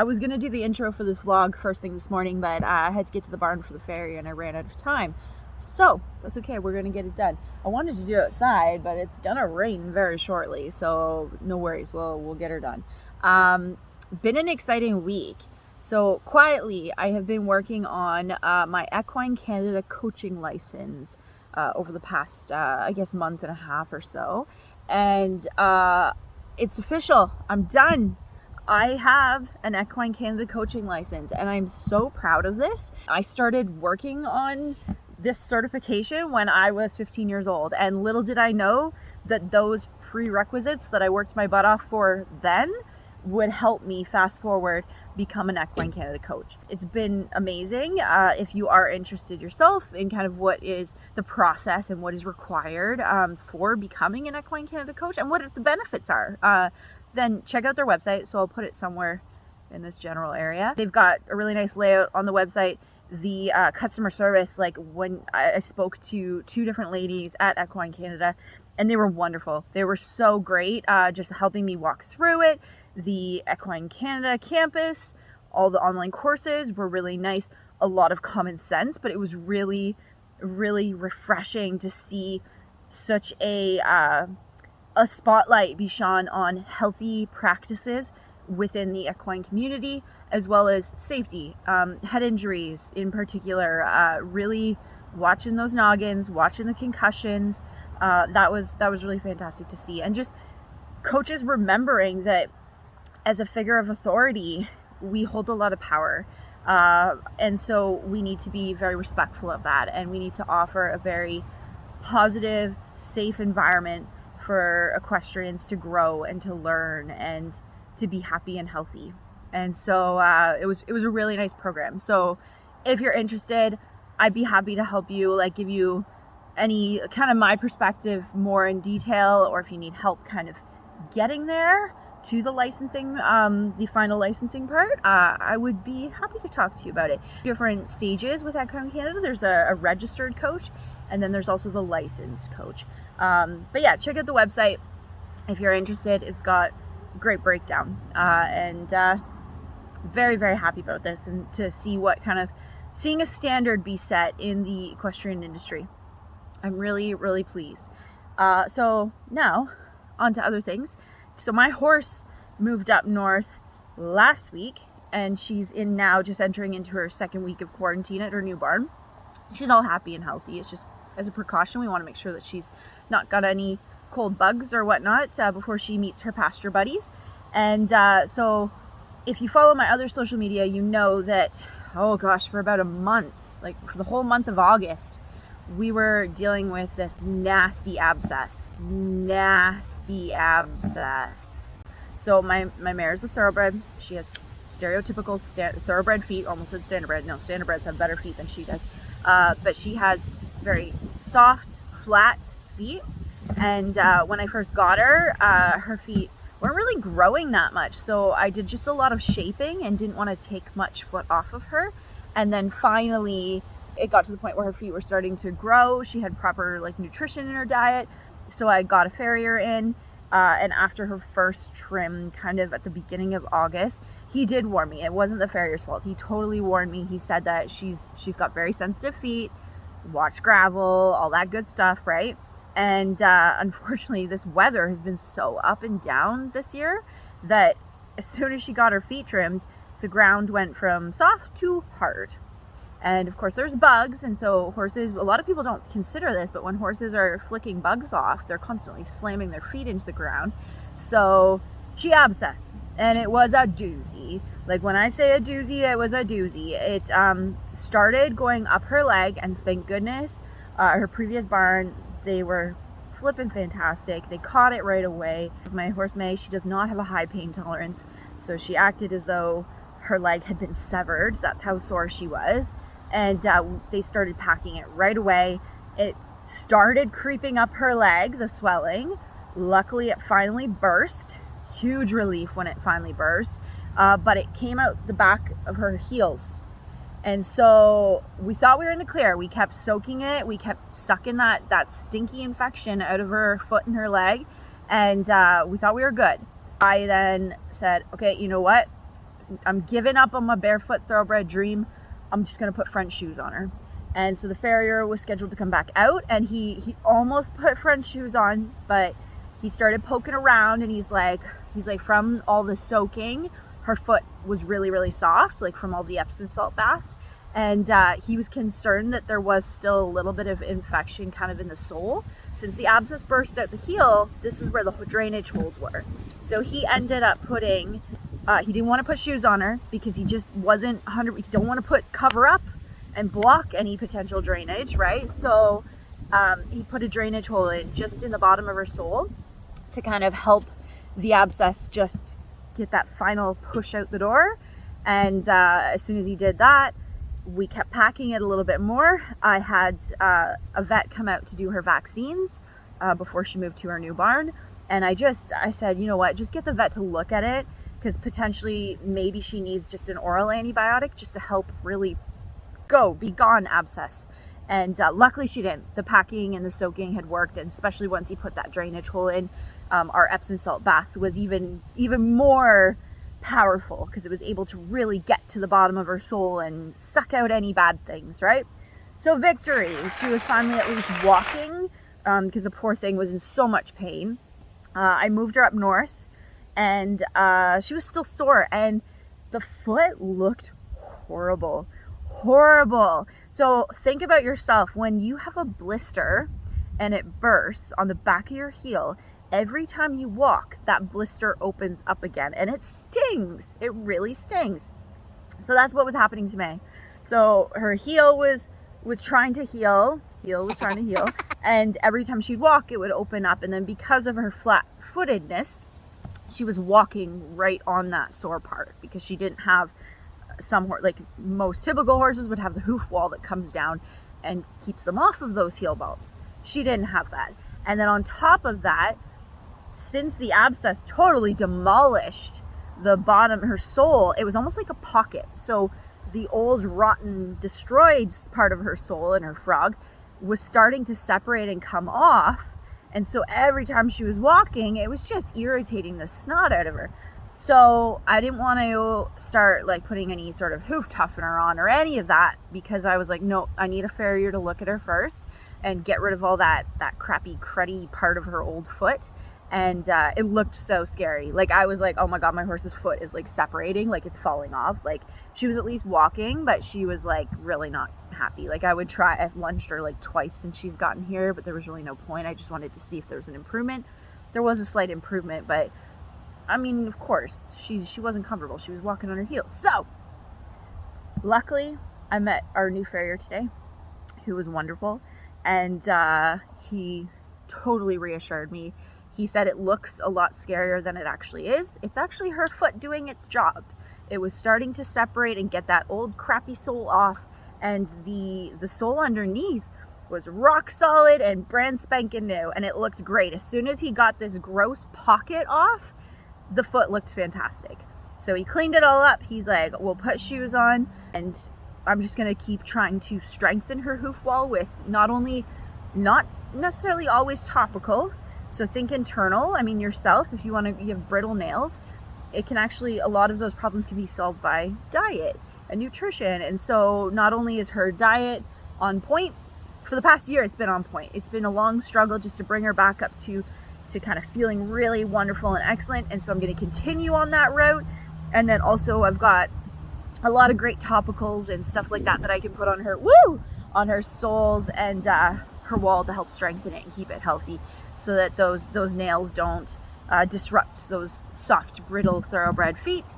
I was going to do the intro for this vlog first thing this morning, but I had to get to the barn for the ferry and I ran out of time. So that's okay, we're going to get it done. I wanted to do it outside, but it's going to rain very shortly, so no worries, we'll get her done. Been an exciting week. So quietly, I have been working on my Equine Canada coaching license over the past, I guess, month and a half or so. And it's official. I'm done. I have an Equine Canada coaching license, and I'm so proud of this. I started working on this certification when I was 15 years old, and little did I know that those prerequisites that I worked my butt off for then would help me fast forward become an Equine Canada coach. It's been amazing. If you are interested yourself in kind of what is the process and what is required for becoming an Equine Canada coach and what the benefits are, then check out their website. So I'll put it somewhere in this general area. They've got a really nice layout on the website. The customer service, like when I spoke to 2 different ladies at Equine Canada, and they were wonderful. They were so great, just helping me walk through it. The Equine Canada campus, all the online courses were really nice. A lot of common sense, but it was really, really refreshing to see such a spotlight be shone on healthy practices within the equine community, as well as safety, head injuries in particular, really watching those noggins, watching the concussions. That was really fantastic to see. And just coaches remembering that as a figure of authority, we hold a lot of power. And so we need to be very respectful of that. And we need to offer a very positive, safe environment for equestrians to grow and to learn and to be happy and healthy. And so it was a really nice program. So if you're interested, I'd be happy to help you, like give you any kind of my perspective more in detail, or if you need help kind of getting there to the licensing, the final licensing part, I would be happy to talk to you about it. Different stages with Equine Canada. There's a registered coach, and then there's also the licensed coach. But yeah, check out the website if you're interested. It's got a great breakdown, and very, very happy about this, and to see seeing a standard be set in the equestrian industry. I'm really, really pleased. So now on to other things. So my horse moved up north last week, and she's in now, just entering into her 2nd week of quarantine at her new barn. She's all happy and healthy. It's just as a precaution, we want to make sure that she's not got any cold bugs or whatnot before she meets her pasture buddies. And so if you follow my other social media, you know that, oh gosh, for about a month, like for the whole month of August, we were dealing with this nasty abscess. So my mare is a thoroughbred. She has stereotypical thoroughbred feet. Almost said standardbred. No, standardbreds have better feet than she does. But she has very soft, flat feet. And when I first got her, her feet weren't really growing that much. So I did just a lot of shaping and didn't want to take much foot off of her. And then finally, it got to the point where her feet were starting to grow. She had proper nutrition in her diet. So I got a farrier in, and after her first trim, kind of at the beginning of August, he did warn me. It wasn't the farrier's fault. He totally warned me. He said that she's got very sensitive feet, watch gravel, all that good stuff, right? And unfortunately, this weather has been so up and down this year that as soon as she got her feet trimmed, the ground went from soft to hard. And of course there's bugs, and so horses, a lot of people don't consider this, but when horses are flicking bugs off, they're constantly slamming their feet into the ground. So she abscessed, and it was a doozy. Like when I say a doozy, it was a doozy. It started going up her leg, and thank goodness, her previous barn, they were flipping fantastic. They caught it right away. My horse May, she does not have a high pain tolerance, so she acted as though her leg had been severed. That's how sore she was. And they started packing it right away. It started creeping up her leg, the swelling. Luckily, it finally burst. Huge relief when it finally burst. But it came out the back of her heels. And so we thought we were in the clear. We kept soaking it. We kept sucking that stinky infection out of her foot and her leg. And we thought we were good. I then said, okay, you know what? I'm giving up on my barefoot thoroughbred dream. I'm just going to put French shoes on her. And so the farrier was scheduled to come back out, and he almost put French shoes on, but he started poking around, and he's like, from all the soaking, her foot was really, really soft, like from all the Epsom salt baths. And he was concerned that there was still a little bit of infection kind of in the sole. Since the abscess burst out the heel, this is where the drainage holes were. So he ended up putting, he didn't want to put shoes on her because he just wasn't 100, he don't want to cover up and block any potential drainage, right? So he put a drainage hole in just in the bottom of her sole to kind of help the abscess just get that final push out the door. And as soon as he did that, we kept packing it a little bit more. I had a vet come out to do her vaccines before she moved to our new barn. And I said, you know what, just get the vet to look at it, because potentially maybe she needs just an oral antibiotic just to help really be gone abscess. And luckily she didn't. The packing and the soaking had worked, and especially once he put that drainage hole in, our Epsom salt bath was even more powerful, because it was able to really get to the bottom of her sole and suck out any bad things, right? So victory. She was finally at least walking, because the poor thing was in so much pain. I moved her up north, and she was still sore, and the foot looked horrible. So think about yourself. When you have a blister and it bursts on the back of your heel, every time you walk, that blister opens up again, and it stings. It really stings. So that's what was happening to May. So her heel was trying to heal. And every time she'd walk, it would open up. And then because of her flat-footedness, she was walking right on that sore part, because she didn't have like most typical horses would have the hoof wall that comes down and keeps them off of those heel bumps. She didn't have that. And then on top of that, since the abscess totally demolished the bottom, her sole, it was almost like a pocket. So the old rotten destroyed part of her sole and her frog was starting to separate and come off. And so every time she was walking, it was just irritating the snot out of her. So I didn't want to start like putting any sort of hoof toughener on or any of that, because I was like, no, I need a farrier to look at her first and get rid of all that crappy cruddy part of her old foot. And it looked so scary. Like I was like, oh my God, my horse's foot is like separating, like it's falling off. Like she was at least walking, but she was like really not happy. Like I've lunged her like twice since she's gotten here, but there was really no point. I just wanted to see if there was an improvement. There was a slight improvement, but I mean, of course, she wasn't comfortable. She was walking on her heels. So luckily I met our new farrier today, who was wonderful. And he totally reassured me. He said it looks a lot scarier than it actually is. It's actually her foot doing its job. It was starting to separate and get that old crappy sole off. And the sole underneath was rock solid and brand spanking new. And it looked great. As soon as he got this gross pocket off, the foot looked fantastic. So he cleaned it all up. He's like, we'll put shoes on, and I'm just going to keep trying to strengthen her hoof wall with not necessarily always topical. So think internal. I mean, yourself, if you have brittle nails, it can actually, a lot of those problems can be solved by diet and nutrition. And so not only is her diet on point, for the past year, it's been on point. It's been a long struggle just to bring her back up to kind of feeling really wonderful and excellent. And so I'm going to continue on that route. And then also I've got a lot of great topicals and stuff like that I can put on her, on her soles and her wall to help strengthen it and keep it healthy, so that those nails don't disrupt those soft, brittle thoroughbred feet.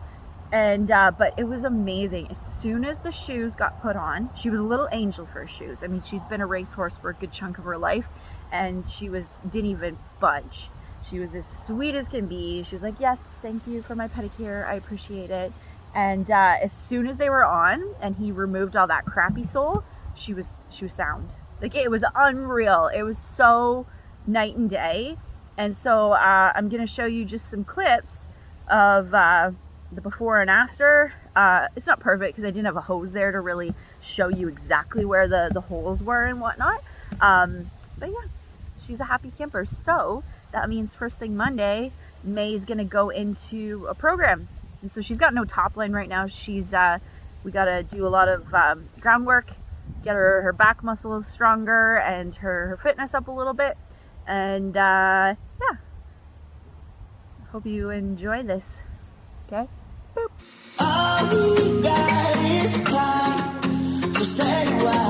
And but it was amazing. As soon as the shoes got put on, she was a little angel for her shoes. I mean, she's been a racehorse for a good chunk of her life, and she didn't even budge. She was as sweet as can be. She was like, yes, thank you for my pedicure, I appreciate it. And as soon as they were on and he removed all that crappy sole, she was sound. Like, it was unreal. It was so night and day. And so I'm gonna show you just some clips of the before and after. It's not perfect because I didn't have a hose there to really show you exactly where the holes were and whatnot. But yeah, she's a happy camper. So that means first thing Monday, May's gonna go into a program. And so she's got no top line right now. She's we got to do a lot of groundwork, get her back muscles stronger and her fitness up a little bit. And yeah, hope you enjoy this. Okay? Boop. All we got is time, so stay wild.